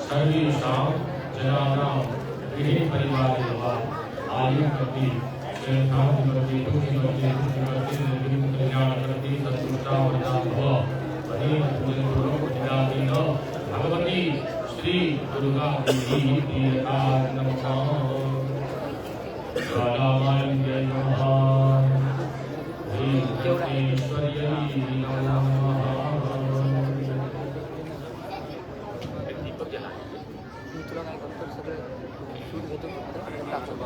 सर्वेषां जनानां गृहे परिवारे वा आयुर्वती श्रेष्ठाधिपति तुष्टिपति तुष्टिपति निर्विघ्नकल्याणकर्त्री सत्पुरुषावृता भव अनेक पूजनपूर्वक भगवती श्री दुर्गा देवी प्रियता नमः कालामाय नमः ईश्वर्यै नमः तुला काय करतो सगळं शूट घेतो टाकतो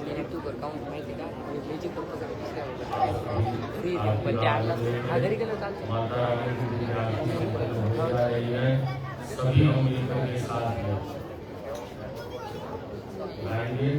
ॲक्टिव्ह कर काउंट माहिती का म्युझिक करतो फ्री पण ते आणला हा घरी गेलो चालतं सभी उम्मीदों के साथ गाएंगे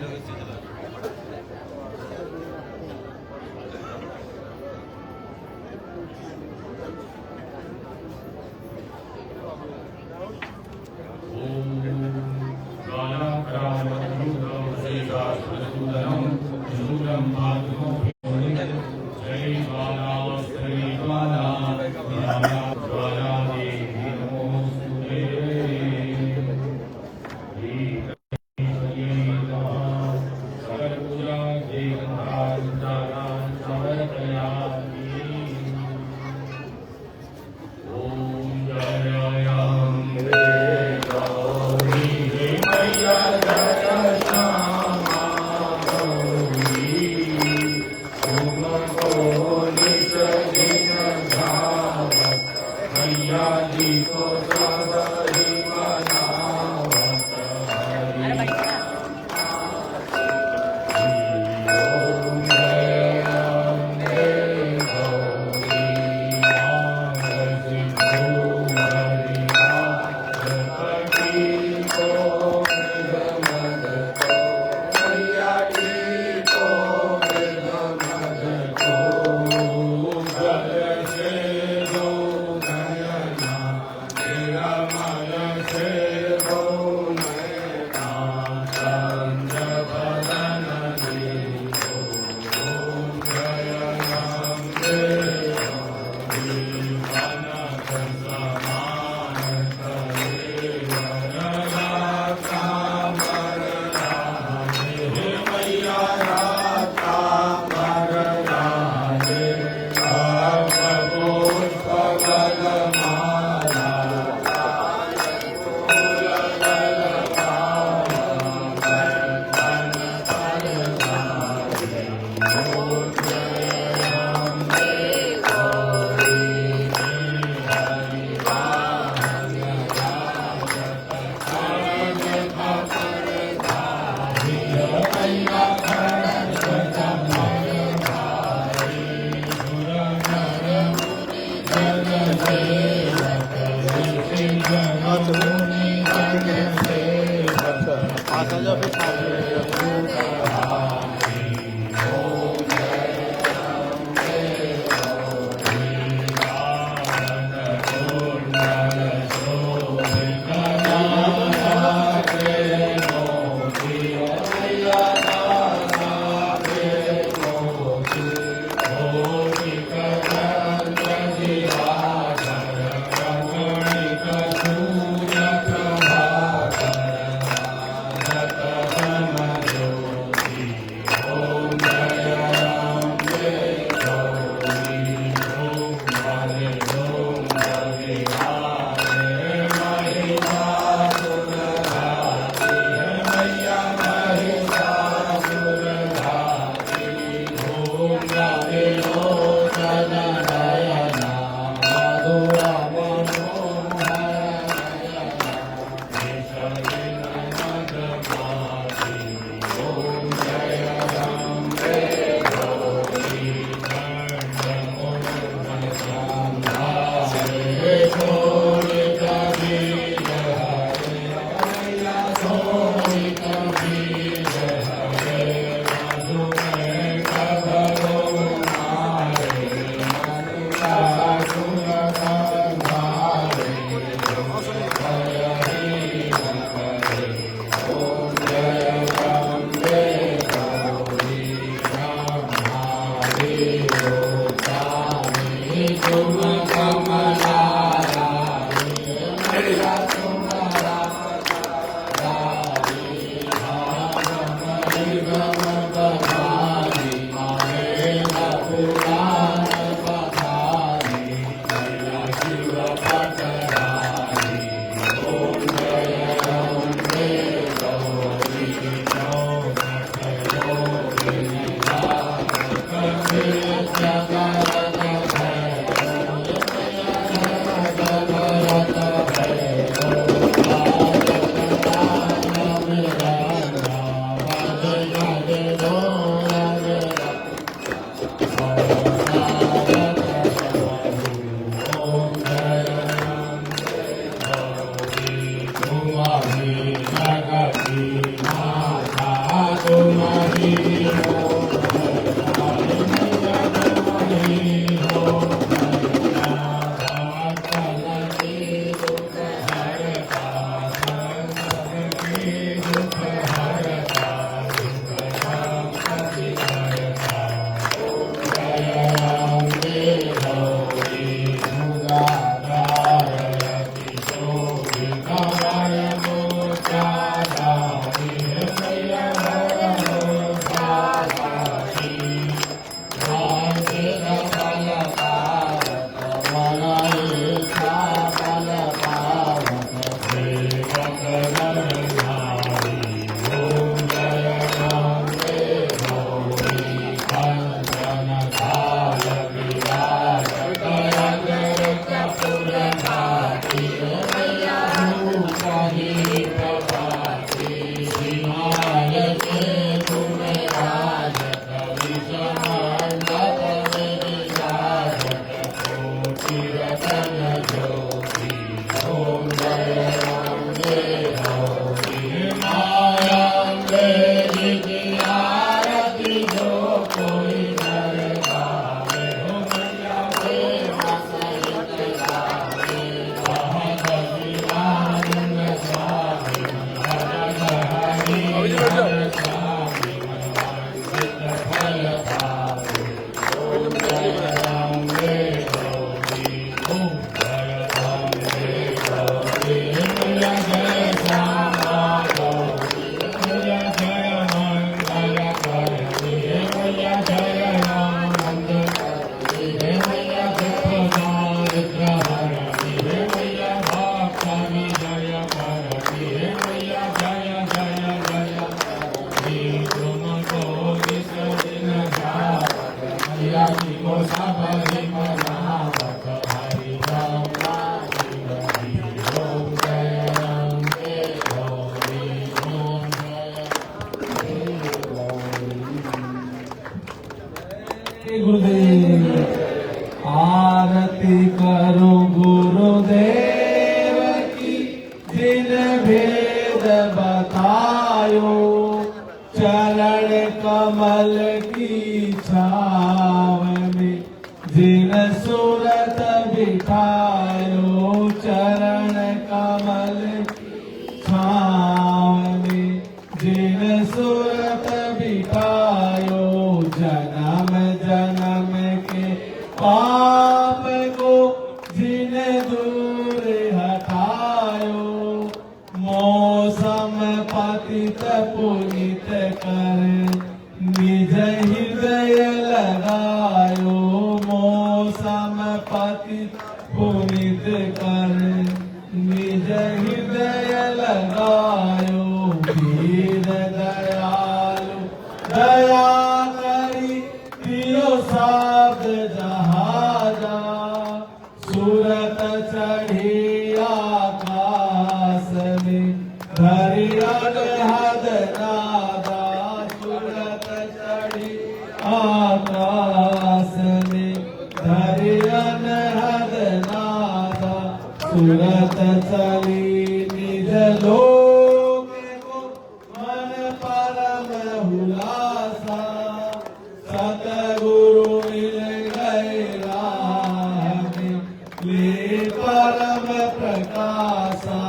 कमल की छाव में जिन सूरत बिठायो चरण कमल छाव में जिन सूरत बिठायो जन्म जन्म के पाप को जिन दूर हटायो मौसम पतित पुनित कर निज हृदय लगायो मौसम पतित पुनित कर निज हृदय लगायो वीर दयालु दया करी दियो साध जहाजा सूरत चढ़ी आकाश में धरिया हद नादा सूरत चढ़ी आकाश में धरिया हद नादा सूरत चली निज लोक को मन परम हुलासा सतगुरु मिल गए राह में ले परम प्रकाशा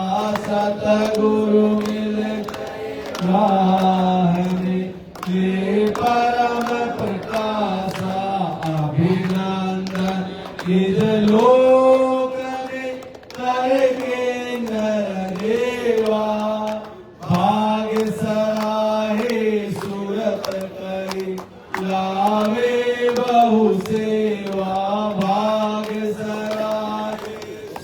सतगुरु मिल गए राह में ले परम प्रकाशा अभिनंदन निज लोक में करके नर देवा भाग्य सराहे सूरत करी लावे बहु सेवा भाग्य सराहे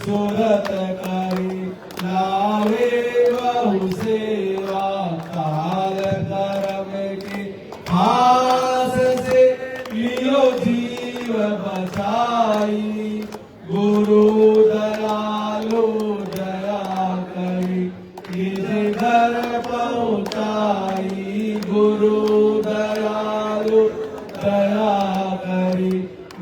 सूरत करी लावे बहु सेवा काल कर्म के हास से लियो जीव बचाई गुरु दयालु दया करी निज घर पहुँचाई गुरु दयालु दया करी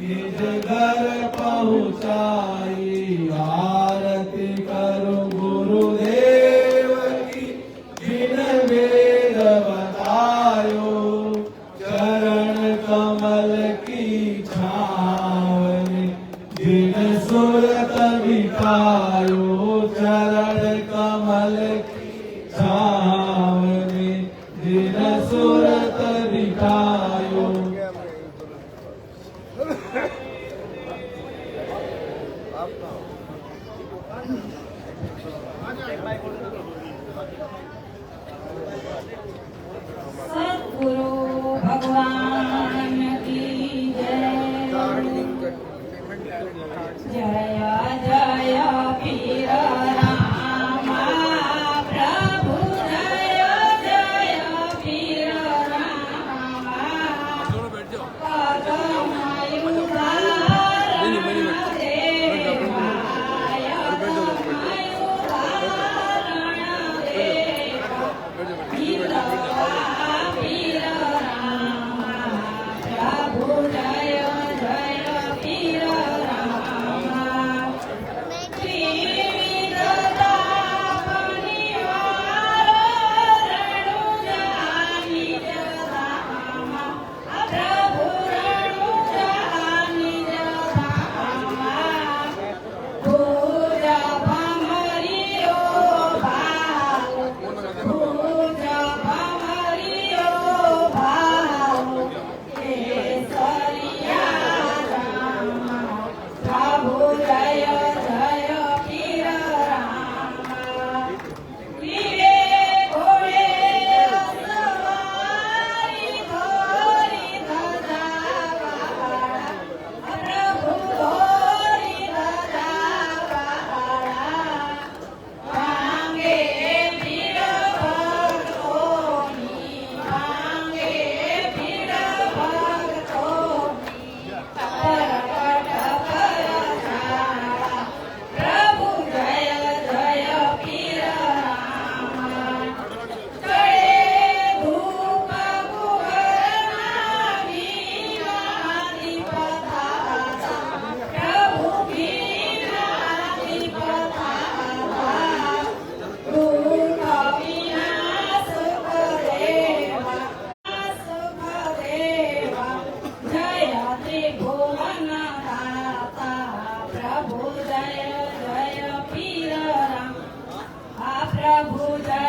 निज घर पहुँचाई आरती करो गुरुदेव की बिन वेद बतायो चरण कमल की छाव में जिन सूरत बिठायो चरण कमल की छाव में जिन सूरत बिठायो सद्गुरु भगवान की जय जय जय पीर रामा प्रभु जय प्रभु जय